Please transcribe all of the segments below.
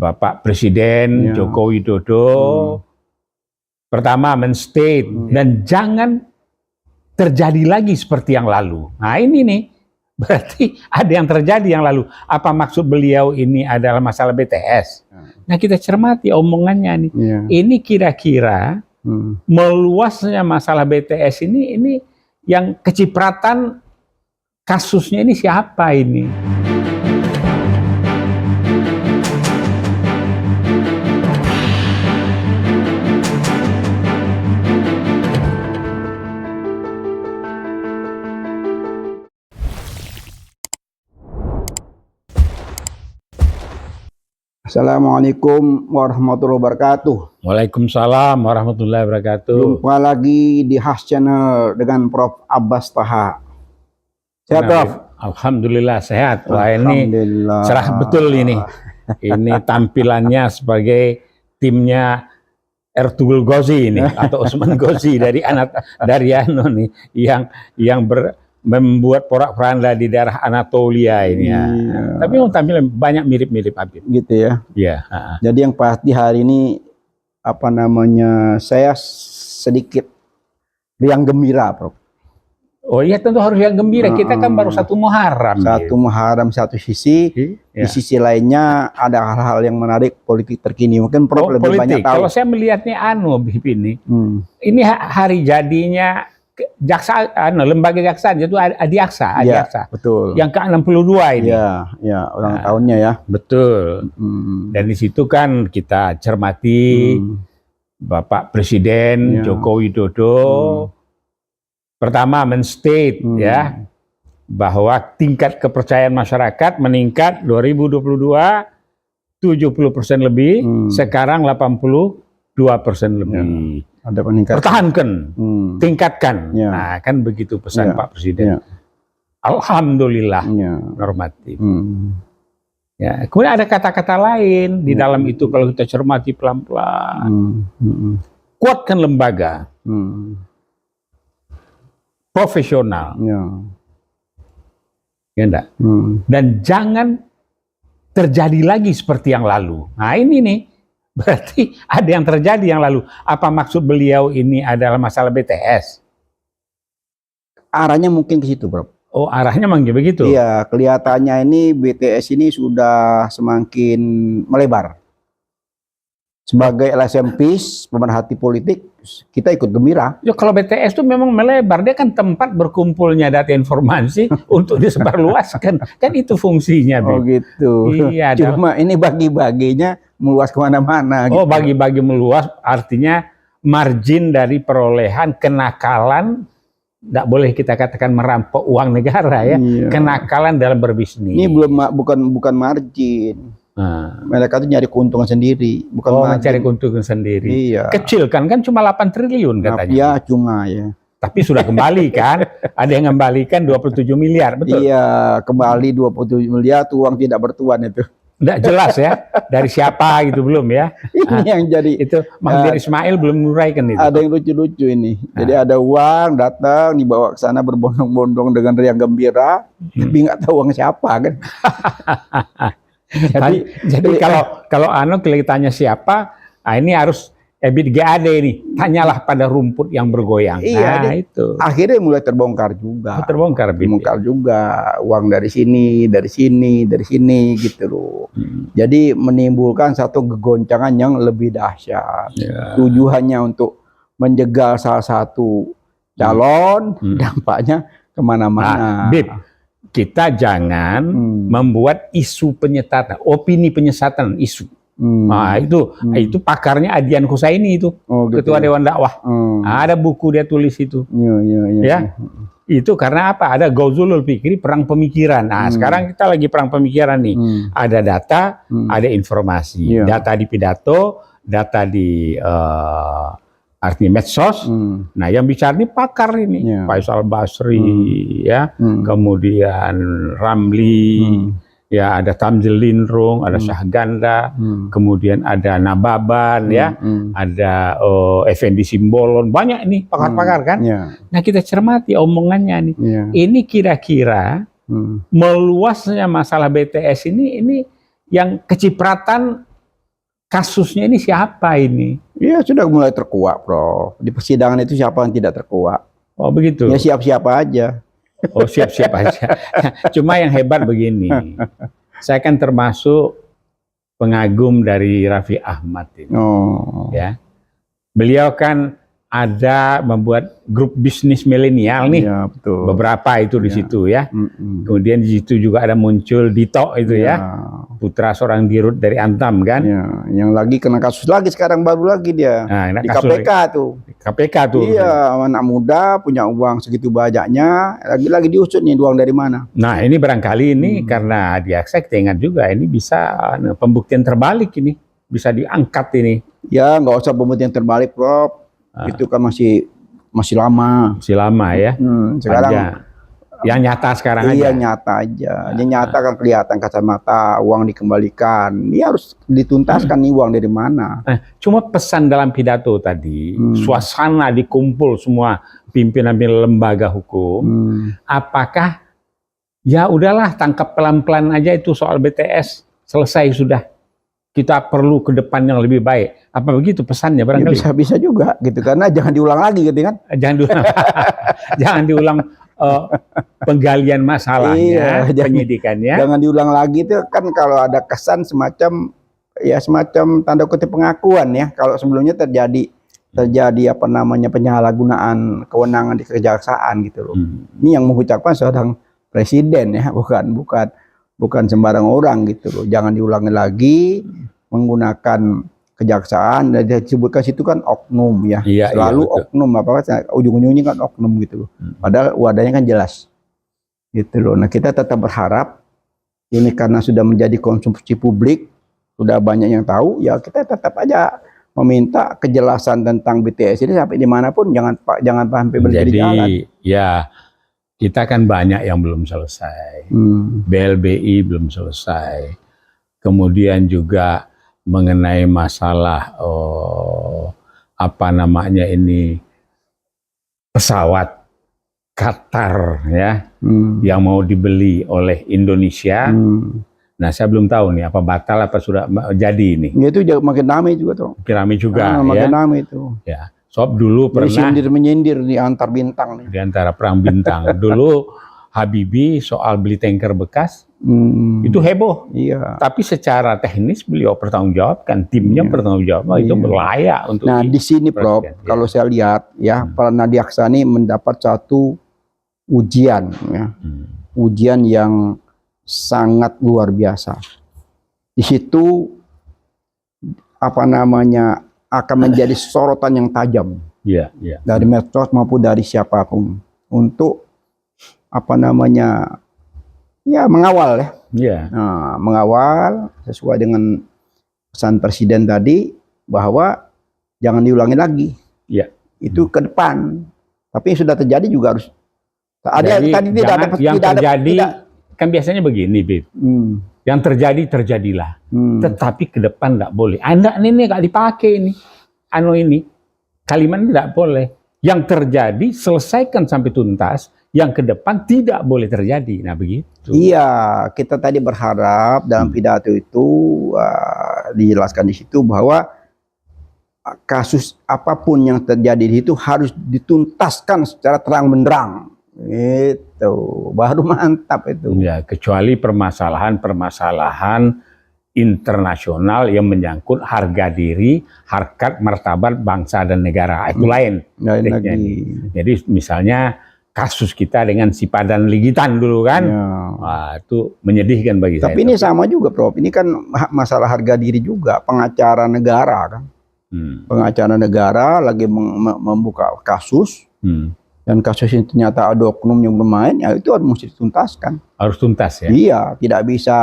Bapak Presiden Joko Widodo pertama men-state dan jangan terjadi lagi seperti yang lalu. Nah ini nih, berarti ada yang terjadi yang lalu. Apa maksud beliau ini adalah masalah BTS? Nah kita cermati omongannya nih. Ini kira-kira meluasnya masalah BTS ini yang kecipratan kasusnya ini siapa ini? Assalamualaikum warahmatullahi wabarakatuh. Waalaikumsalam warahmatullahi wabarakatuh. Jumpa lagi di Khas Channel dengan Prof. Abbas Taha. Sehat, Prof? Alhamdulillah sehat. Wah ini cerah betul ini. Ini tampilannya sebagai timnya Ertugrul Ghazi ini atau Osman Ghazi dari nih yang membuat porak-poranda di daerah Anatolia ini ya. Tapi yang tampil banyak mirip-mirip Habib. Gitu ya. Iya. Jadi yang pasti hari ini saya sedikit riang gembira, Prof. Oh iya tentu harus yang gembira. Kita kan baru satu Muharram. Muharram satu sisi, di sisi lainnya ada hal-hal yang menarik politik terkini. Mungkin Prof lebih banyak tahu. Kalau saya melihatnya Habib ini hari jadinya lembaga jaksaan itu Adiaksa, betul. Yang ke-62 ini. Ya, ulang tahunnya ya. Betul. Dan di situ kan kita cermati Bapak Presiden Joko Widodo pertama men-state bahwa tingkat kepercayaan masyarakat meningkat 2022 70% lebih, sekarang 82% lebih. Ada peningkatan. Pertahankan, tingkatkan. Nah, kan begitu pesan Pak Presiden. Alhamdulillah, normatif. Ya, kemudian ada kata-kata lain di dalam itu kalau kita cermati pelan-pelan. Kuatkan lembaga, profesional, ya enggak? Dan jangan terjadi lagi seperti yang lalu. Nah ini nih. Berarti ada yang terjadi yang lalu. Apa maksud beliau ini adalah masalah BTS? Arahnya mungkin ke situ, Bro. Oh, arahnya memang begitu? Iya, kelihatannya ini BTS ini sudah semakin melebar. Sebagai LSM Peace, pemerhati politik, kita ikut gembira. Ya, kalau BTS itu memang melebar, dia kan tempat berkumpulnya data informasi untuk disebarluaskan. Kan itu fungsinya. Oh gitu. Iya. Cuma ini bagi-baginya meluas kemana-mana. Oh, bagi-bagi meluas artinya margin dari perolehan kenakalan, tidak boleh kita katakan merampok uang negara ya. Kenakalan dalam berbisnis. Ini bukan margin. Mereka tuh nyari keuntungan sendiri, bukan mencari keuntungan sendiri. Iya. Kecil kan cuma 8 triliun katanya. Ya cuma ya. Tapi sudah kembali kan? Ada yang mengembalikan 27 miliar, betul? Iya, kembali 27 miliar tuh uang tidak bertuan itu. Tidak jelas ya, dari siapa gitu belum ya? Ini yang jadi itu Mahathir Ismail belum menguraikan itu. Ada yang lucu-lucu ini. Jadi ada uang datang dibawa ke sana berbondong-bondong dengan riang gembira, tapi nggak tahu uang siapa kan? Jadi kalau kelihatannya siapa, ini harus EBIT GAD ini, tanyalah pada rumput yang bergoyang. Iya, nah, itu. Akhirnya mulai terbongkar juga. Terbongkar juga uang dari sini gitu loh. Jadi menimbulkan satu kegoncangan yang lebih dahsyat. Tujuannya untuk menjegal salah satu calon, dampaknya kemana-mana. Kita jangan membuat isu penyesatan, opini penyesatan isu. Nah itu pakarnya Adian Husaini itu, ketua Dewan Dakwah. Ada buku dia tulis itu. Ya, itu karena apa? Ada Gauzulul Fikri, perang pemikiran. Nah sekarang kita lagi perang pemikiran nih. Ada data, ada informasi. Data di pidato, data di artinya medsos. Nah yang bicara ini pakar ini, Faisal Basri, ya, kemudian Ramli, ya ada Tamzil Lindrung, ada Syahganda, kemudian ada Nababan, ya, ada Effendi Simbolon, banyak ini pakar-pakar kan. Nah kita cermati omongannya nih. Ini kira-kira meluasnya masalah BTS ini yang kecipratan kasusnya ini siapa ini? Ya sudah mulai terkuak, Prof. Di persidangan itu siapa yang tidak terkuak? Oh begitu. Ya siap-siap aja. Oh siap-siap aja. Cuma yang hebat begini, saya kan termasuk pengagum dari Raffi Ahmad ini. Oh. Ya, beliau kan ada membuat grup bisnis milenial nih, Ya, betul. beberapa itu di Ya. situ ya. Kemudian di situ juga ada muncul Dito itu ya, putra seorang dirut dari Antam kan. Ya, yang lagi kena kasus lagi sekarang baru lagi dia Nah, di kasus KPK tuh. KPK tuh. Iya, anak muda punya uang segitu banyaknya, lagi diusut nih uang dari mana? Nah ini barangkali ini karena dia saya ingat juga ini bisa pembuktian terbalik ini, bisa diangkat ini. Ya nggak usah pembuktian terbalik, Prof. Itu kan masih lama. Masih lama ya. Sekarang aja. Yang nyata sekarang iya, aja. nyata aja. Yang nyata kan kelihatan kacamata, uang dikembalikan. Ini harus dituntaskan nih uang dari mana. Cuma pesan dalam pidato tadi, suasana dikumpul semua pimpinan lembaga hukum. Apakah ya udahlah tangkap pelan-pelan aja itu soal BTS, selesai sudah. Kita perlu ke depan yang lebih baik. Apa begitu pesannya barangkali? Ya, bisa juga gitu, karena jangan diulang lagi gitu kan. Jangan diulang, jangan diulang penggalian masalahnya, penyidikannya. Jangan diulang lagi itu kan, kalau ada kesan semacam tanda kutip pengakuan ya, kalau sebelumnya terjadi apa namanya penyalahgunaan kewenangan di kejaksaan gitu loh. Ini yang mengucapkan seorang presiden ya, bukan sembarang orang gitu loh. Jangan diulangi lagi menggunakan kejaksaan, dan disebutkan situ kan oknum ya. Selalu oknum, ujung-ujungnya kan oknum gitu loh. Padahal wadahnya kan jelas gitu loh. Nah kita tetap berharap ini karena sudah menjadi konsumsi publik, sudah banyak yang tahu, ya kita tetap aja meminta kejelasan tentang BTS ini sampai dimanapun, jangan sampai berhenti di jalan. Ya kita kan banyak yang belum selesai. BLBI belum selesai. Kemudian juga mengenai masalah apa namanya ini pesawat Qatar ya, yang mau dibeli oleh Indonesia. Nah saya belum tahu nih apa batal apa sudah jadi ini. Ya, itu makin ramai juga tuh. Makin juga makin ramai itu. Ya. Sob dulu pernah menyindir di antar bintang nih. Di antara perang bintang. Dulu Habibie soal beli tanker bekas itu heboh. Iya. Tapi secara teknis beliau bertanggung jawab kan, timnya bertanggung jawab, itu berlayak untuk. Nah di sini Prof, kalau saya lihat ya, para Nadi Aksani mendapat satu ujian ya, ujian yang sangat luar biasa. Di situ apa namanya akan menjadi sorotan yang tajam dari medsos maupun dari siapapun untuk apa namanya ya mengawal ya. Nah, mengawal sesuai dengan pesan presiden tadi bahwa jangan diulangi lagi. Itu ke depan. Tapi yang sudah terjadi juga harus ada. Jadi, tadi tidak ada yang tidak terjadi tidak, kan biasanya begini, Bib. Yang terjadi terjadilah. Tetapi ke depan nggak boleh. Anda ini nggak dipakai ini. Ini kalimat ini tidak boleh. Yang terjadi selesaikan sampai tuntas. Yang ke depan tidak boleh terjadi. Nah begitu. Iya, kita tadi berharap dalam pidato itu dijelaskan di situ bahwa kasus apapun yang terjadi di situ harus dituntaskan secara terang benderang. Itu baru mantap itu. Ya, kecuali permasalahan internasional yang menyangkut harga diri, harkat martabat bangsa dan negara, itu lain. Jadi misalnya kasus kita dengan si Padan Ligitan dulu kan, wah, itu menyedihkan bagi saya. Tapi ini sama juga Prof, ini kan masalah harga diri juga, pengacara negara kan. Pengacara negara lagi membuka kasus, dan kasus ini ternyata ada oknum yang bermain, ya itu harus mesti dituntaskan. Harus tuntas ya? Iya, tidak bisa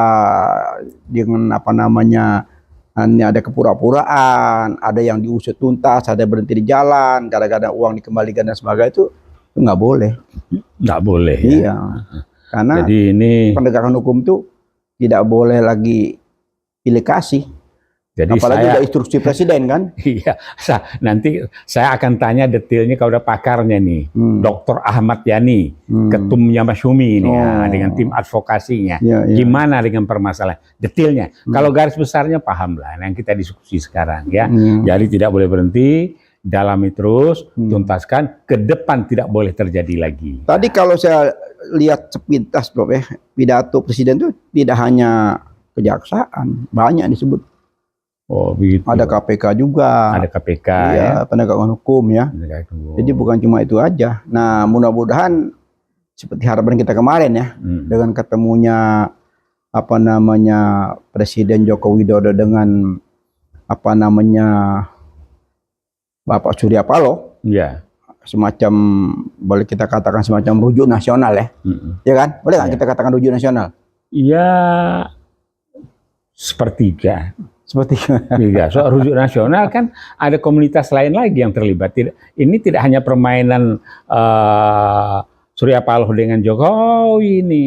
dengan apa namanya, hanya ada kepura-puraan, ada yang diusut tuntas, ada berhenti di jalan, kadang-kadang uang dikembalikan dan sebagainya, itu nggak boleh. Nggak boleh ya? Iya, karena jadi ini penegakan hukum itu tidak boleh lagi pilih kasih. Jadi apalagi udah instruksi presiden kan? Iya, nanti saya akan tanya detailnya kalau udah pakarnya nih, Dr. Ahmad Yani, ketumnya Masyumi ini, dengan tim advokasinya, gimana dengan permasalahan detailnya. Kalau garis besarnya paham lah, yang kita diskusi sekarang ya. Jadi tidak boleh berhenti, dalami terus, tuntaskan, ke depan tidak boleh terjadi lagi. Tadi kalau saya lihat sepintas, Prof, pidato presiden itu tidak hanya kejaksaan, banyak disebut. Oh, begitu. Ada KPK juga. Ada KPK ya, penegakan hukum ya. Jadi bukan cuma itu aja. Nah, mudah-mudahan seperti harapan kita kemarin ya, dengan ketemunya Presiden Joko Widodo dengan Bapak Surya Paloh. Ya. Semacam, boleh kita katakan semacam rujuk nasional ya. Ya kan? Boleh nggak kita katakan rujuk nasional? Iya, sepertiga. So, rujuk nasional kan ada komunitas lain lagi yang terlibat. Ini tidak hanya permainan Surya Paloh dengan Jokowi ini.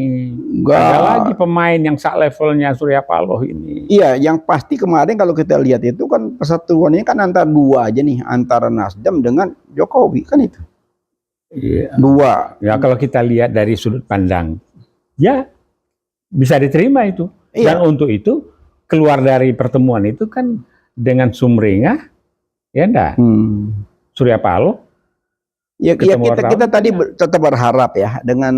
Ada lagi pemain yang sak levelnya Surya Paloh ini. Iya, yang pasti kemarin kalau kita lihat itu kan persatuannya kan antara dua aja nih, antara Nasdem dengan Jokowi kan itu. Iya. Dua. Ya kalau kita lihat dari sudut pandang, ya bisa diterima itu. Iya. Dan untuk itu keluar dari pertemuan itu kan dengan sumringah, ya enggak? Surya Paloh. Ya kita tadi tetap berharap ya dengan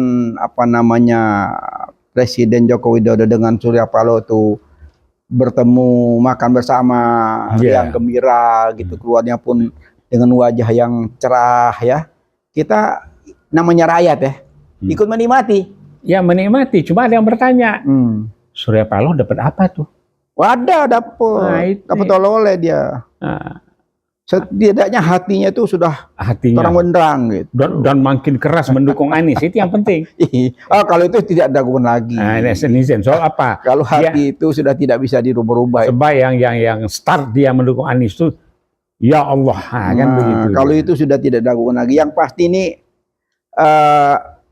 Presiden Joko Widodo dengan Surya Paloh itu bertemu, makan bersama, yang gembira gitu, keluarnya pun dengan wajah yang cerah ya. Kita namanya rakyat ya, ikut menikmati. Ya menikmati, cuma ada yang bertanya, Surya Paloh dapat apa tuh? Wadah, dapat oleh-oleh dia. Setidaknya hatinya itu sudah terang benderang gitu. Dan makin keras mendukung Anies, itu yang penting. Kalau itu tidak daguan lagi. Nah, netizen soal apa? Kalau hati itu sudah tidak bisa dirubah-rubah. Sebab yang start dia mendukung Anies itu, ya Allah, kan begitu. Kalau itu sudah tidak daguan lagi. Yang pasti ini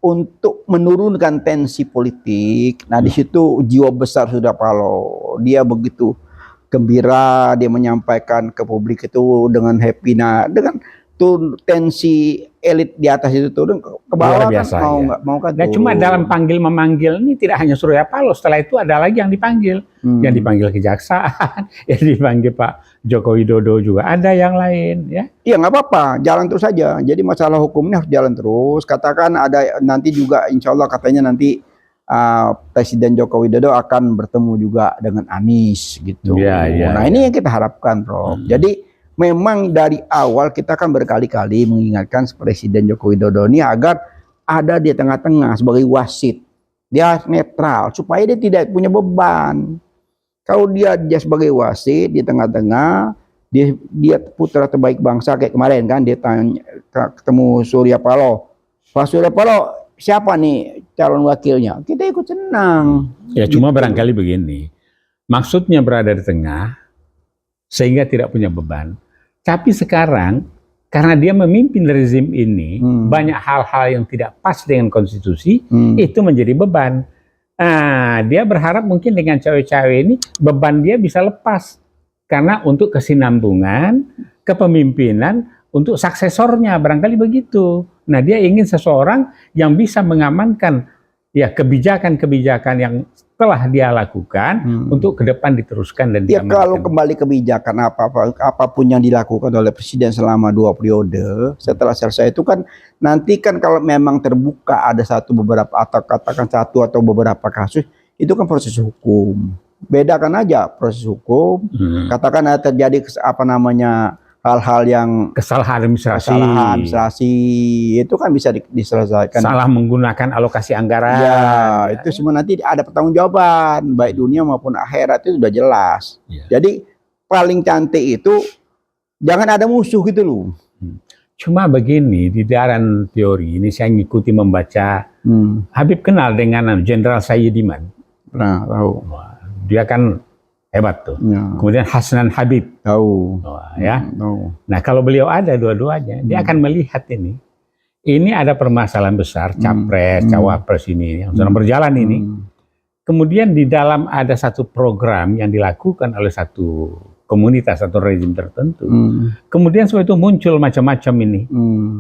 untuk menurunkan tensi politik. Nah, di situ jiwa besar Surya Paloh. Dia begitu gembira, dia menyampaikan ke publik itu dengan happy. Nah, dengan tuh tensi elit di atas itu turun ke bawah biasa, kan mau kan. Nah, cuma dalam panggil memanggil ini tidak hanya Surya Paloh, setelah itu ada lagi yang dipanggil. Yang dipanggil kejaksaan, yang dipanggil Pak Joko Widodo juga ada yang lain ya. Iya, nggak apa-apa, jalan terus saja. Jadi masalah hukumnya harus jalan terus. Katakan ada nanti juga insya Allah katanya nanti Presiden Joko Widodo akan bertemu juga dengan Anies gitu. Nah, ini yang kita harapkan, Prof. Jadi memang dari awal kita kan berkali-kali mengingatkan Presiden Joko Widodo ini agar ada di tengah-tengah sebagai wasit. Dia netral supaya dia tidak punya beban. Kalau dia sebagai wasit di tengah-tengah, dia putra terbaik bangsa kayak kemarin kan, dia ketemu Surya Paloh. Pak Surya Paloh, siapa nih calon wakilnya? Kita ikut senang. Ya cuma barangkali begini, maksudnya berada di tengah sehingga tidak punya beban. Tapi sekarang karena dia memimpin rezim ini, banyak hal-hal yang tidak pas dengan konstitusi, itu menjadi beban. Nah, dia berharap mungkin dengan cawe-cawe ini beban dia bisa lepas. Karena untuk kesinambungan, kepemimpinan, untuk suksesornya barangkali begitu. Nah, dia ingin seseorang yang bisa mengamankan ya kebijakan-kebijakan yang telah dia lakukan untuk ke depan diteruskan dan diamankan. Kalau kembali kebijakan apapun yang dilakukan oleh presiden selama 2 periode, setelah selesai itu kan nanti kan kalau memang terbuka ada beberapa atau katakan satu atau beberapa kasus, itu kan proses hukum. Bedakan aja proses hukum. Katakan ada terjadi hal-hal yang kesalahan administrasi itu kan bisa diselesaikan. Salah menggunakan alokasi anggaran. Ya, itu semua nanti ada pertanggungjawaban baik dunia maupun akhirat, itu sudah jelas. Jadi paling cantik itu jangan ada musuh gitu loh. Cuma begini, di dalam teori ini saya ngikuti membaca. Habib kenal dengan Jenderal Sayyidiman. Nah, tahu. Dia kan hebat tuh. Kemudian Hasnan Habib. Tahu. Ya. Nah, kalau beliau ada dua-duanya, dia akan melihat ini. Ini ada permasalahan besar, capres, cawapres ini yang sedang berjalan ini. Kemudian di dalam ada satu program yang dilakukan oleh satu komunitas atau rezim tertentu. Kemudian setelah itu muncul macam-macam ini,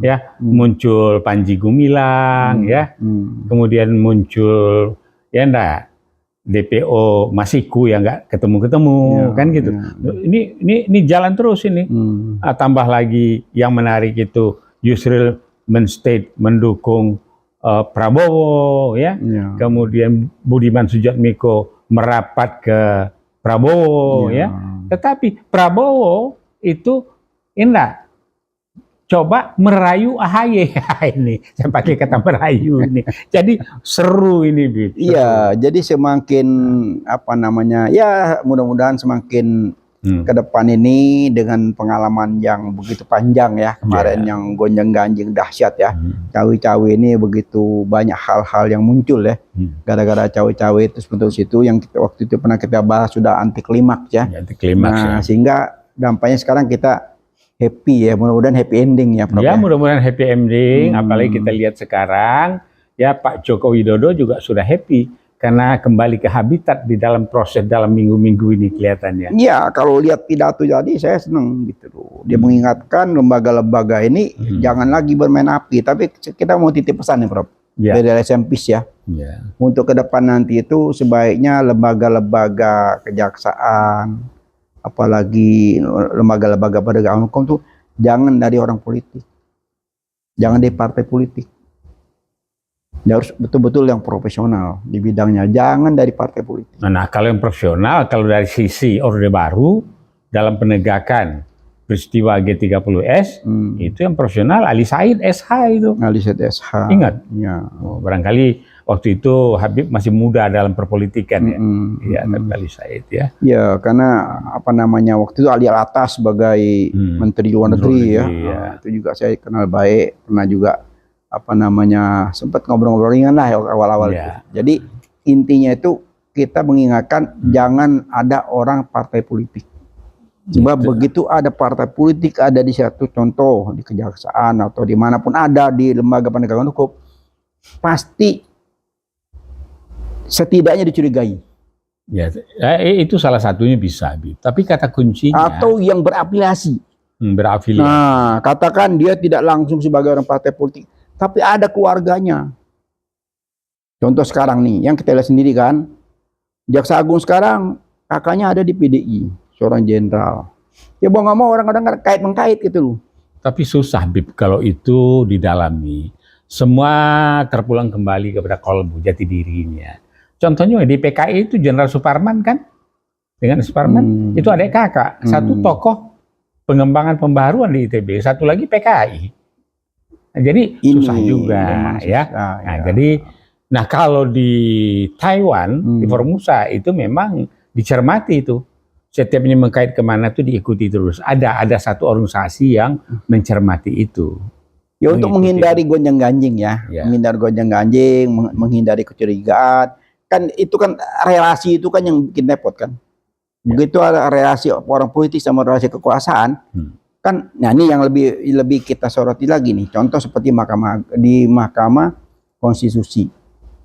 ya, muncul Panji Gumilang, ya, kemudian muncul ya enggak DPO Masiku yang nggak ketemu-ketemu, kan gitu. Ini jalan terus ini. Tambah lagi yang menarik itu Yusril mendukung Prabowo, ya. Kemudian Budiman Sujatmiko merapat ke Prabowo, ya. Tetapi Prabowo itu enggak coba merayu AHY ini, saya pakai kata merayu ini. Jadi seru ini, Bib. Iya, jadi semakin apa namanya, ya mudah-mudahan semakin ke depan ini dengan pengalaman yang begitu panjang ya kemarin yang gonjang-ganjing dahsyat ya, cawe-cawe ini begitu banyak hal-hal yang muncul ya, gara-gara cawe-cawe terus bentuk situ yang waktu itu pernah kita bahas sudah anti klimaks ya. Anti klimaks, nah, sehingga dampaknya sekarang kita happy ya, mudah-mudahan happy ending ya, Prof. Ya, mudah-mudahan happy ending. Apalagi kita lihat sekarang, ya Pak Joko Widodo juga sudah happy karena kembali ke habitat di dalam proses dalam minggu-minggu ini kelihatannya. Iya, kalau lihat pidato tadi saya senang gitu loh. Dia mengingatkan lembaga-lembaga ini jangan lagi bermain api, tapi kita mau titip pesan nih, Prof. Dari LSMPIS ya. Untuk ke depan nanti itu sebaiknya lembaga-lembaga kejaksaan, apalagi lembaga-lembaga penegakan hukum tuh jangan dari orang politik, jangan dari partai politik. Dia harus betul-betul yang profesional di bidangnya, jangan dari partai politik. Nah, kalau yang profesional, kalau dari sisi Orde Baru dalam penegakan peristiwa G30S, itu yang profesional Ali Said SH itu. Ali Said SH. Ingat? Ya. Barangkali waktu itu Habib masih muda dalam perpolitikan ya. Iya, tapi Ali Said ya. Ya, karena apa namanya waktu itu Ali Alatas sebagai Menteri Luar Negeri ya. Nah, itu juga saya kenal baik, pernah juga apa namanya sempat ngobrol-ngobrol ringan lah awal-awal itu. Jadi intinya itu kita mengingatkan jangan ada orang partai politik. Sebab begitu ada partai politik ada di satu contoh di kejaksaan atau dimanapun ada di lembaga penegakan hukum, pasti setidaknya dicurigai. Ya, itu salah satunya bisa, Bib. Tapi kata kuncinya atau yang berafiliasi. Berafiliasi. Nah, katakan dia tidak langsung sebagai orang partai politik, tapi ada keluarganya. Contoh sekarang nih, yang kita lihat sendiri kan, Jaksa Agung sekarang kakaknya ada di PDI, seorang jenderal. Ya mau nggak mau orang-orang kait-mengkait gitu loh. Tapi susah, Bib, kalau itu didalami. Semua terpulang kembali kepada kolbu jati dirinya. Contohnya di PKI itu Jenderal Suparman kan, dengan Suparman itu adik kakak, satu tokoh pengembangan pembaharuan di ITB, satu lagi PKI. Nah, jadi susah juga ya. Nah, jadi, nah kalau di Taiwan di Formosa itu memang dicermati itu, setiap ini mengkait kemana tuh diikuti terus. Ada satu organisasi yang mencermati itu. Ya untuk menghindari gonjang-ganjing ya, menghindari gonjang-ganjing, menghindari kecurigaan. Kan itu kan relasi itu kan yang bikin repot kan. Begitu ada relasi orang politik sama relasi kekuasaan, kan nah ini yang lebih kita soroti lagi nih. Contoh seperti Mahkamah Konstitusi.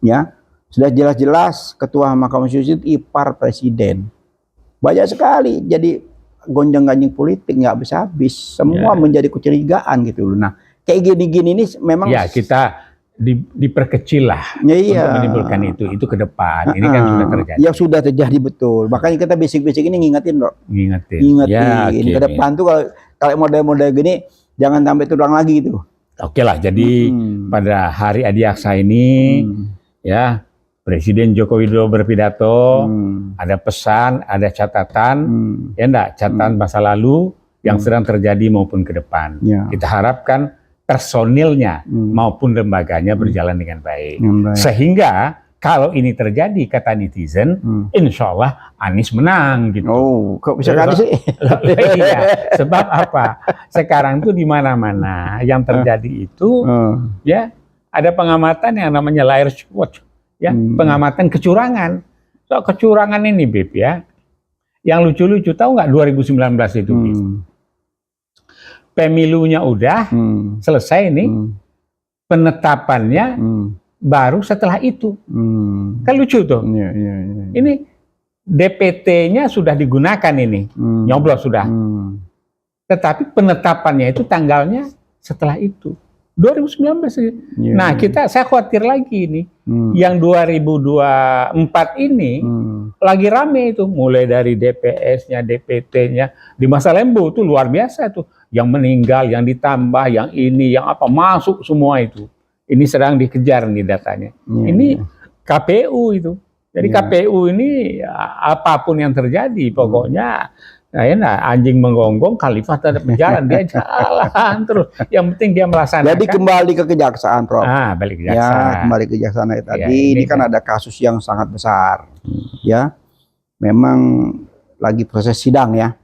Ya. Sudah jelas-jelas ketua Mahkamah Konstitusi itu ipar presiden. Banyak sekali jadi gonjang-ganjing politik nggak habis-habis. Semua menjadi kecurigaan gitu loh. Nah, kayak gini-gini ini memang ya kita diperkecil lah untuk menimbulkan itu ke depan. Ini kan sudah terjadi. Ya sudah terjadi betul. Makanya kita basic-basic ini ngingetin loh. Ngingetin. Ya, ke depan tuh kalau model-model gini jangan sampai terulang lagi gitu. Oke lah. Jadi pada hari Adiaksa ini ya Presiden Joko Widodo berpidato, ada pesan, ada catatan, ya enggak, catatan masa lalu yang sedang terjadi maupun ke depan. Kita harapkan personilnya maupun lembaganya berjalan dengan baik. Sehingga kalau ini terjadi kata netizen, insya Allah Anies menang gitu. Oh, kok bisa Anies sih? Iya, sebab apa? Sekarang tuh di mana-mana yang terjadi itu, ya ada pengamatan yang namanya Liars Watch, ya pengamatan kecurangan. So, kecurangan ini, Bib ya, yang lucu-lucu tahu nggak 2019 itu, Bib? Pemilunya udah selesai nih, penetapannya baru setelah itu. Kan lucu tuh. Ini DPT-nya sudah digunakan ini, nyoblos sudah. Tetapi penetapannya itu tanggalnya setelah itu, 2019. Nah, saya khawatir lagi ini, yang 2024 ini lagi rame itu, mulai dari DPS-nya, DPT-nya, di masa Lembu itu luar biasa tuh, yang meninggal, yang ditambah, yang ini, yang apa, masuk semua itu. Ini sedang dikejar nih datanya. Ini KPU itu. Jadi KPU ini apapun yang terjadi, pokoknya anjing menggonggong, khalifah tetap berjalan, dia jalan terus. Yang penting dia melaksanakan. Jadi kembali ke kejaksaan, Prof. Balik ke kejaksaan. Ya, kembali ke kejaksaan tadi. Ini kan ada kasus yang sangat besar, ya. Memang lagi proses sidang ya.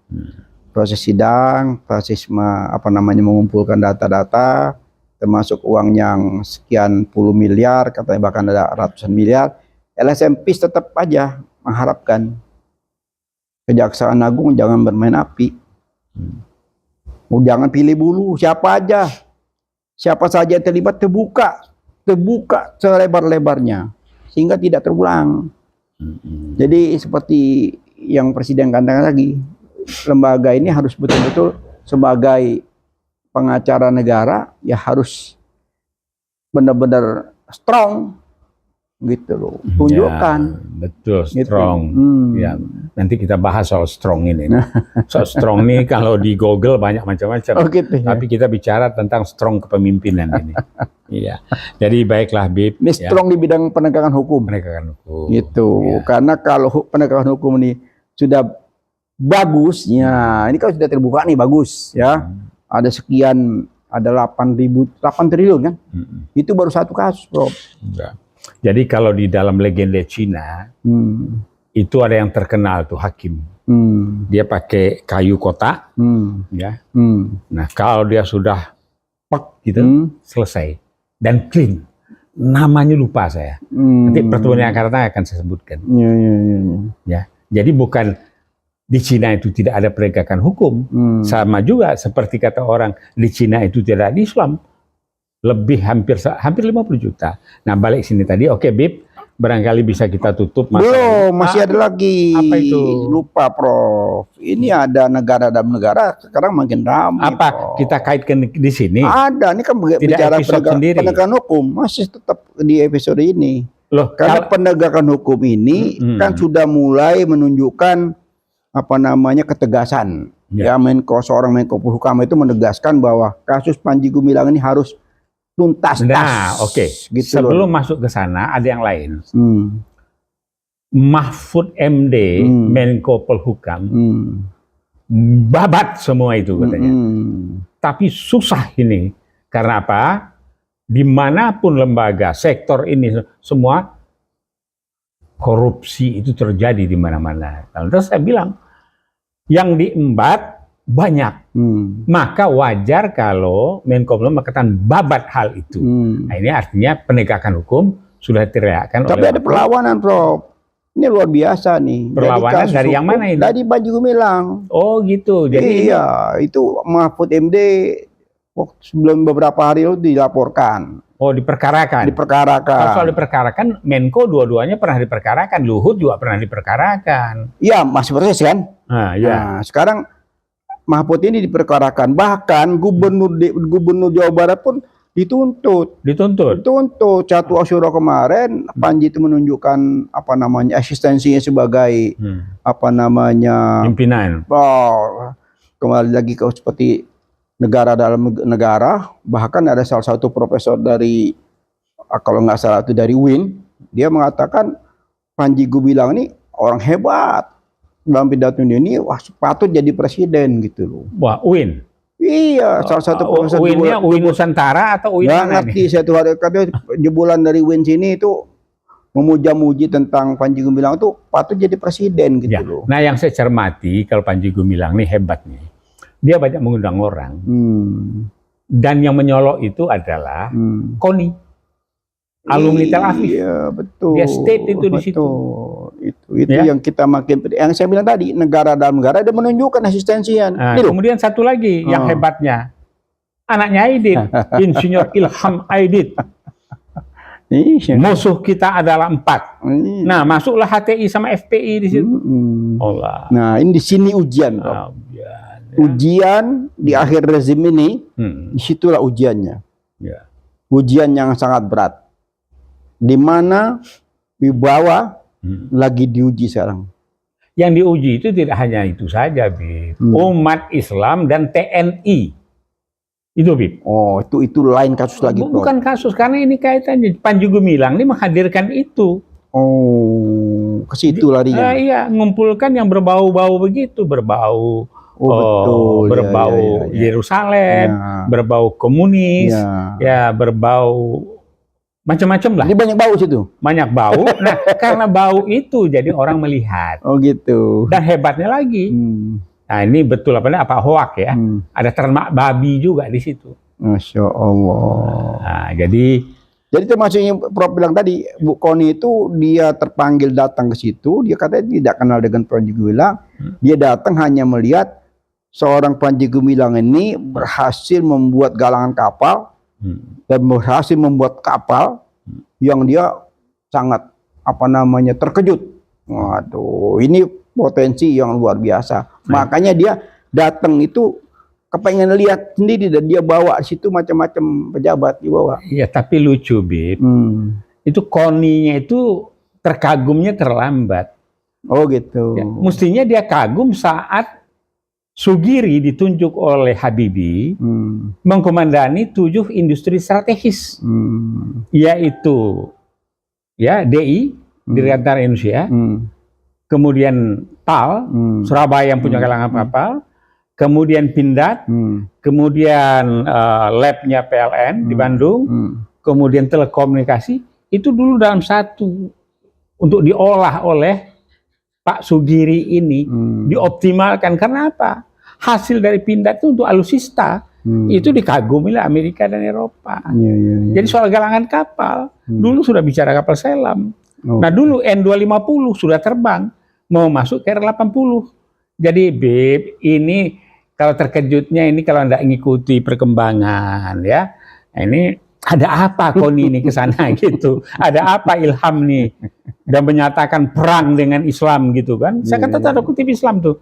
Proses sidang, proses mengumpulkan data-data, termasuk uang yang sekian puluh miliar, katanya bahkan ada ratusan miliar. LSM Peace tetap aja mengharapkan Kejaksaan Agung jangan bermain api. Jangan pilih bulu, siapa aja. Siapa saja yang terlibat terbuka selebar-lebarnya sehingga tidak terulang. Jadi seperti yang Presiden katakan lagi, lembaga ini harus betul-betul sebagai pengacara negara ya harus benar-benar strong gitu loh, tunjukkan. Ya, betul, strong. Gitu. Ya, nanti kita bahas soal strong ini. Soal strong ini kalau di Google banyak macam-macam. Gitu, ya? Tapi kita bicara tentang strong kepemimpinan ini. Iya. Jadi baiklah, Bib. Ini strong di bidang penegakan hukum. Penegakan hukum. Gitu. Ya. Karena kalau penegakan hukum ini sudah bagus, ya ini kalau sudah terbuka nih bagus, ya. Ada sekian, ada 8 triliun kan? Itu baru satu kasus, Prof. Ya. Jadi kalau di dalam legenda Cina itu ada yang terkenal tuh hakim. Dia pakai kayu kotak, ya. Nah kalau dia sudah pak gitu selesai dan clean, namanya lupa saya. Nanti pertemuan yang akan saya sebutkan. Ya. Jadi bukan di Cina itu tidak ada penegakan hukum, sama juga seperti kata orang di Cina itu tidak ada Islam. Lebih hampir 50 juta. Nah balik sini tadi, oke Bib, barangkali bisa kita tutup. Belum, masih ada lagi. Apa itu? Lupa, Prof. Ini ada negara dalam negara sekarang makin ramai. Apa? Prof. Kita kaitkan di sini? Ada, ini kan bicara penegakan hukum, masih tetap di episode ini. Loh, karena penegakan hukum ini kan sudah mulai menunjukkan ketegasan. Ya, seorang Menko Polhukam itu menegaskan bahwa kasus Panji Gumilang ini harus tuntas. Nah, oke. Gitu. Sebelum masuk ke sana, ada yang lain. Mahfud MD, Menko Polhukam, babat semua itu katanya. Tapi susah ini. Karena apa? Dimanapun lembaga, sektor ini, semua korupsi itu terjadi di mana-mana. Terus saya bilang, yang diembat banyak, maka wajar kalau Menko Polhukam mengatakan babat hal itu. Nah, ini artinya penegakan hukum sudah teriakkan. Tapi ada perlawanan, Prof. Ini luar biasa nih. Perlawanan dari yang mana ini? Dari Panji Gumilang. Oh gitu. Jadi iya, itu Mahfud MD sebelum beberapa hari itu dilaporkan. Oh, diperkarakan. Diperkarakan. Kalau diperkarakan, Menko dua-duanya pernah diperkarakan, Luhut juga pernah diperkarakan. Iya, masih proses kan? Ya. Nah, sekarang Mahfud ini diperkarakan, bahkan gubernur Jawa Barat pun dituntut. Dituntut. 1 Asyura kemarin Panji itu menunjukkan asistensinya sebagai pimpinan. Kembali lagi ke seperti negara dalam negara, bahkan ada salah satu profesor dari kalau nggak salah itu dari UIN, dia mengatakan Panji Gumilang ini orang hebat. Dalam pidato ini, wah patut jadi presiden gitu loh. Wah, UIN? Iya, salah satu profesor. UIN-nya UIN Nusantara atau UIN mana ngerti, saya tuh katanya jebolan dari UIN sini itu memuja-muji tentang Panji Gumilang itu patut jadi presiden gitu loh. Nah, yang saya cermati kalau Panji Gumilang nih hebat nih. Dia banyak mengundang orang. Dan yang menyolok itu adalah KONI. Alumni Tel Aviv. Iya, betul. Dia state itu di situ. Itu ya? Yang kita yang saya bilang tadi, negara dalam negara ada menunjukkan asistensian. Nah, kemudian satu lagi yang hebatnya, anaknya Aidit, Insinyur Ilham Aidit. Iya. Musuh kita adalah 4. Iya. Nah, masuklah HTI sama FPI di situ. Allah. Nah, ini di sini ujian, Prof. Ujian di akhir rezim ini, disitulah ujiannya. Ya. Ujian yang sangat berat. Di mana wibawa lagi diuji sekarang. Yang diuji itu tidak hanya itu saja, Bib. Umat Islam dan TNI. Itu, Bib. Oh, itu lain kasus lagi, Prof. Bukan kasus, karena ini kaitannya. Panji Gumilang ini menghadirkan itu. Oh, ke situ larinya. Iya, ngumpulkan yang berbau-bau begitu, berbau. Betul. Berbau Yerusalem, berbau komunis, berbau macam-macam lah. Jadi banyak bau situ. Banyak bau. Nah, karena bau itu jadi orang melihat. Oh gitu. Dan hebatnya lagi. Nah, ini betul apa hoak ya. Ada ternak babi juga di situ. Masya Allah. Nah, jadi termasuk yang Prof bilang tadi, Bu Koni itu dia terpanggil datang ke situ, dia katanya tidak kenal dengan Panji Gumilang. Dia datang hanya melihat seorang Panji Gumilang ini berhasil membuat galangan kapal dan berhasil membuat kapal yang dia sangat terkejut. Waduh, ini potensi yang luar biasa. Makanya dia datang itu kepengen lihat sendiri dan dia bawa di situ macam-macam pejabat dibawa. Iya, tapi lucu, Bib. Itu Koninya itu terkagumnya terlambat. Oh gitu. Ya, mestinya dia kagum saat Sugiri ditunjuk oleh Habibie mengkomandani 7 industri strategis, yaitu DI Dirgantara Indonesia, kemudian TAL Surabaya yang punya galangan kapal, kemudian Pindad, kemudian labnya PLN di Bandung, kemudian telekomunikasi. Itu dulu dalam satu untuk diolah oleh Pak Sugiri ini, dioptimalkan. Karena apa? Hasil dari Pindad itu untuk alutsista itu dikagumi oleh Amerika dan Eropa. Jadi soal galangan kapal dulu sudah bicara kapal selam. Nah dulu N250 sudah terbang mau masuk ke R80. Jadi Bib, ini kalau terkejutnya ini kalau Anda ngikuti perkembangan ya, ini ada apa Koni ini ke sana gitu. Ada apa Ilham nih dan menyatakan perang dengan Islam gitu kan. Saya kata tanda kutip Islam tuh.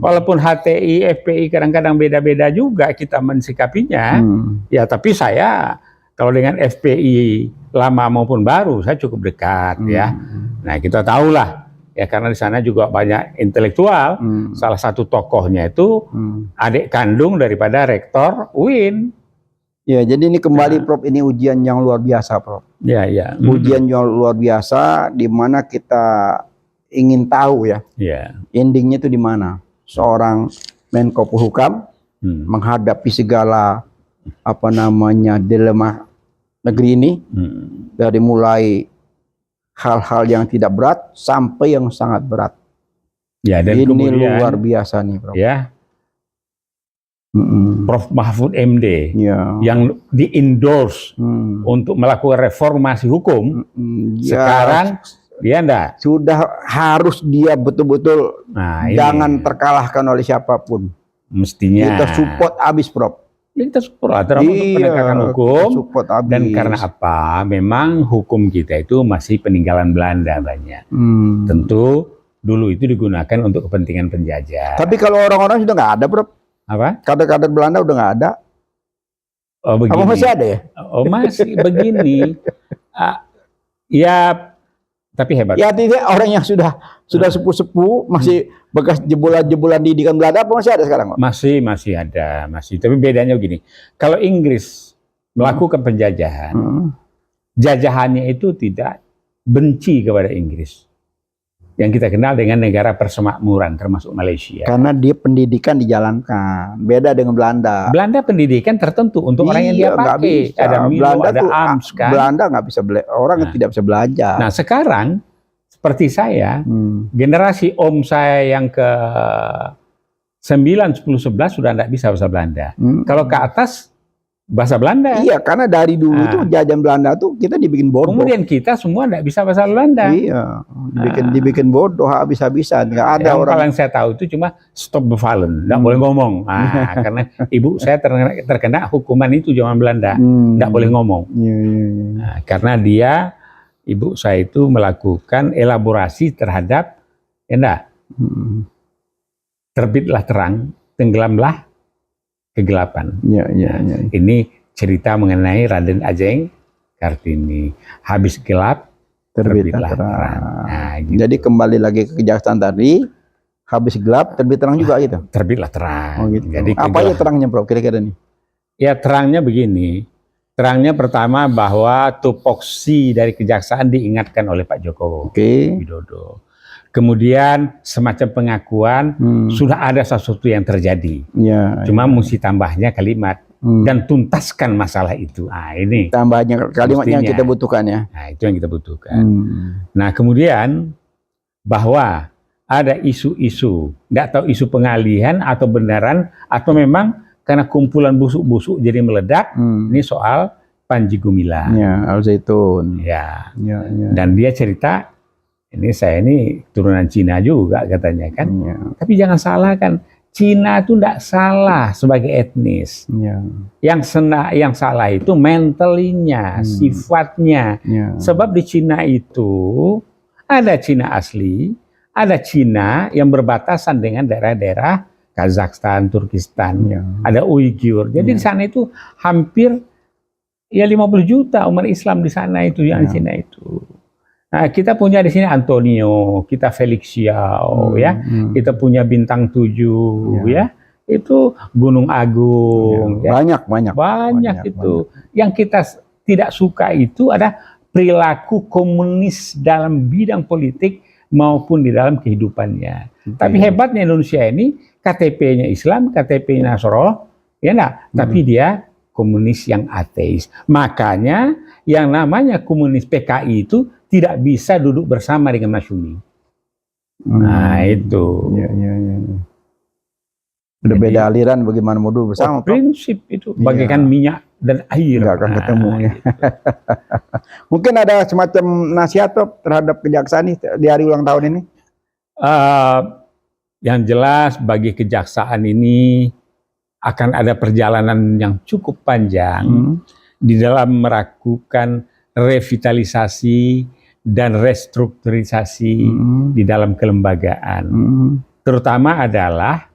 Walaupun HTI, FPI kadang-kadang beda-beda juga kita mensikapinya. Ya tapi saya kalau dengan FPI lama maupun baru saya cukup dekat ya. Nah kita tahulah ya karena di sana juga banyak intelektual. Salah satu tokohnya itu adik kandung daripada rektor UIN. Ya, jadi ini kembali Prof, ini ujian yang luar biasa, Prof. Ya, ya. Ujian yang luar biasa di mana kita ingin tahu ya. Endingnya itu di mana? Seorang Menko Polhukam menghadapi segala dilema negeri ini dari mulai hal-hal yang tidak berat sampai yang sangat berat. Ya, dan ini kemudian, luar biasa nih, Prof. Ya. Prof Mahfud MD yang di-endorse untuk melakukan reformasi hukum, sekarang dia enggak. Sudah harus dia betul-betul jangan terkalahkan oleh siapapun. Mestinya. Kita support abis, Prof. Kita support untuk penegakan hukum. Dan karena apa? Memang hukum kita itu masih peninggalan Belanda banyak. Tentu dulu itu digunakan untuk kepentingan penjajah. Tapi kalau orang-orang sudah nggak ada, Prof. Apa? Kader-kader Belanda udah nggak ada. Oh begini. Apa masih ada ya? Oh masih begini. Ya, tapi hebat. Ya tidak, orang yang sudah sepuh-sepuh masih bekas jebolan-jebolan didikan Belanda apa masih ada sekarang? Masih ada, masih. Tapi bedanya begini. Kalau Inggris melakukan penjajahan, jajahannya itu tidak benci kepada Inggris. Yang kita kenal dengan negara persemakmuran termasuk Malaysia. Karena dia pendidikan dijalankan, beda dengan Belanda. Belanda pendidikan tertentu untuk orang yang dia pakai. Ada Milo, Belanda ada AMS kan. Belanda nggak bisa orang tidak bisa belajar. Nah sekarang seperti saya, generasi om saya yang ke 9, 10, 11 sudah nggak bisa bahasa Belanda. Kalau ke atas bahasa Belanda. Iya, karena dari dulu tuh jajahan Belanda tuh kita dibikin bodoh. Kemudian kita semua nggak bisa bahasa Belanda. Iya, dibikin bodoh habis-habisan. Nggak ada Yang orang. paling saya tahu itu cuma stop bevalen, nggak boleh ngomong. Karena ibu saya terkena hukuman itu zaman Belanda, nggak boleh ngomong. Iya. Nah, karena ibu saya itu melakukan elaborasi terhadap, terbitlah terang, tenggelamlah kegelapan. Iya. Ini cerita mengenai Raden Ajeng Kartini. Habis gelap, terbitlah terang. Nah, gitu. Jadi kembali lagi ke kejaksaan tadi, habis gelap terbit terang juga gitu. Terbitlah terang. Gitu. Jadi apa ya terangnya, Bro? Kira-kira nih? Ya, terangnya begini. Terangnya pertama bahwa tupoksi dari kejaksaan diingatkan oleh Pak Jokowi Widodo. Kemudian semacam pengakuan sudah ada sesuatu yang terjadi. Cuma mesti tambahnya kalimat dan tuntaskan masalah itu. Ini tambahnya kalimat yang kita butuhkan ya. Nah, itu yang kita butuhkan. Nah, kemudian bahwa ada isu-isu, nggak tahu isu pengalihan atau benaran atau memang karena kumpulan busuk-busuk jadi meledak. Ini soal Panji Gumilang. Ya, Al Zaitun. Ya. Dan dia cerita, saya ini turunan Cina juga katanya kan. Tapi jangan salah kan, Cina itu tidak salah sebagai etnis. Yang salah itu mentalnya, sifatnya. Sebab di Cina itu ada Cina asli, ada Cina yang berbatasan dengan daerah-daerah Kazakhstan, Turkistan, ada Uighur. Jadi di sana itu hampir 50 juta umat Islam di sana itu yang di Cina itu. Nah, kita punya di sini Antonio, kita Felix Xiao, kita punya Bintang 7, itu Gunung Agung, banyak itu. Yang kita tidak suka itu ada perilaku komunis dalam bidang politik maupun di dalam kehidupannya. Tapi hebatnya Indonesia ini KTP-nya Islam, KTP-nya Nasrani, tapi dia komunis yang ateis. Makanya yang namanya komunis PKI itu tidak bisa duduk bersama dengan Masyumi. Nah, itu. Udah beda aliran, bagaimana mau duduk bersama? Prinsip itu bagaikan minyak dan air. Nggak akan ketemu ya. Mungkin ada semacam nasihat terhadap kejaksaan ini di hari ulang tahun ini? Yang jelas bagi kejaksaan ini akan ada perjalanan yang cukup panjang di dalam melakukan revitalisasi dan restrukturisasi di dalam kelembagaan. Terutama adalah,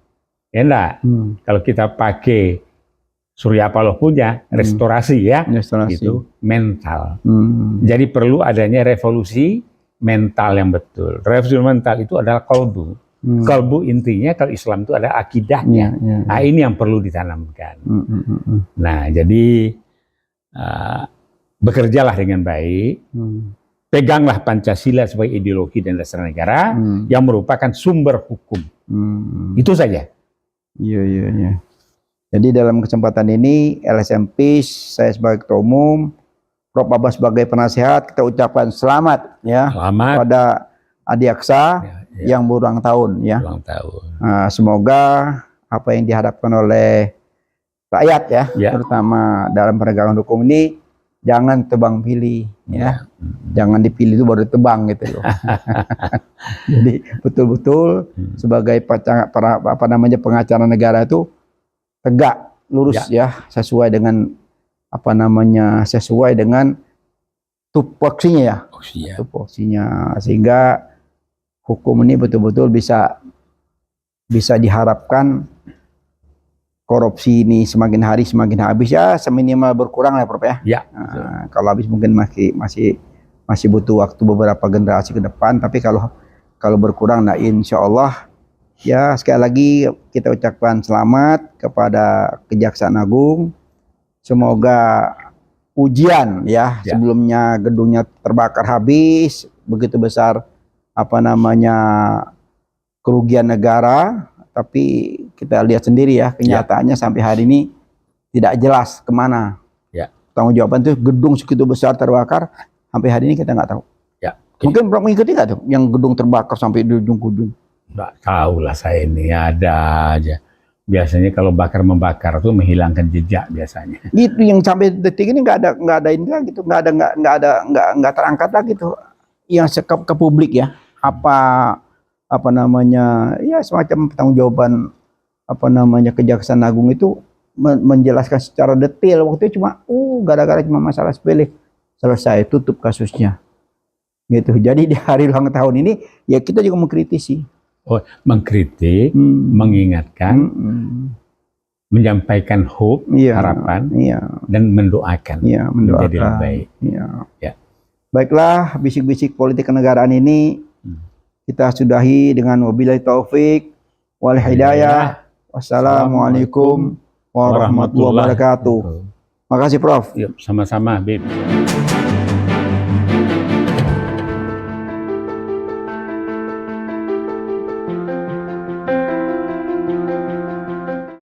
kalau kita pakai Surya Paloh punya restorasi itu mental. Jadi perlu adanya revolusi mental yang betul. Revolusi mental itu adalah kolbu. Kalbu intinya kalau Islam itu ada akidahnya. Nah, ini yang perlu ditanamkan. Nah, jadi bekerjalah dengan baik, peganglah Pancasila sebagai ideologi dan dasar negara yang merupakan sumber hukum. Itu saja. Iya. Jadi dalam kesempatan ini LSM Peace, saya sebagai Ketua Umum, Prof. Abbas sebagai penasehat, kita ucapkan selamat pada Adiaksa yang berulang tahun ya. Semoga apa yang diharapkan oleh rakyat terutama dalam penegakan hukum ini jangan tebang pilih jangan dipilih itu baru ditebang gitu loh. Jadi betul-betul sebagai pengacara negara itu tegak lurus sesuai dengan sesuai dengan tupoksinya tupoksinya, sehingga hukum ini betul-betul bisa diharapkan korupsi ini semakin hari semakin habis seminimal berkurang lah Prof ya. Kalau habis mungkin masih butuh waktu beberapa generasi ke depan, tapi kalau berkurang, nah insya Allah sekali lagi kita ucapkan selamat kepada Kejaksaan Agung. Semoga ujian sebelumnya gedungnya terbakar habis, begitu besar kerugian negara, tapi kita lihat sendiri kenyataannya sampai hari ini tidak jelas kemana tanggung jawaban itu. Gedung segitu besar terbakar, sampai hari ini kita nggak tahu. Mungkin Bro mengikuti nggak tuh yang gedung terbakar sampai di ujung-ujung? Nggak tahu lah saya, ini ada aja. Biasanya kalau bakar-membakar tuh menghilangkan jejak biasanya. Itu yang sampai detik ini nggak ada ini lagi gitu, nggak terangkat lagi tuh yang ke publik ya. Apa namanya ya semacam pertanggungjawaban Kejaksaan Agung itu menjelaskan secara detail. Waktu itu cuma gara-gara cuma masalah sepele selesai, tutup kasusnya gitu. Jadi di hari ulang tahun ini ya kita juga mengkritisi. Mengkritik, mengingatkan, menyampaikan hope, harapan, dan mendoakan, menjadi lebih baik. Ya. Baiklah, bisik-bisik politik kenegaraan ini kita sudahi dengan wabillahi taufik wal hidayah. Wassalamualaikum warahmatullahi wabarakatuh. Makasih Prof. Yuk, sama-sama, Bib.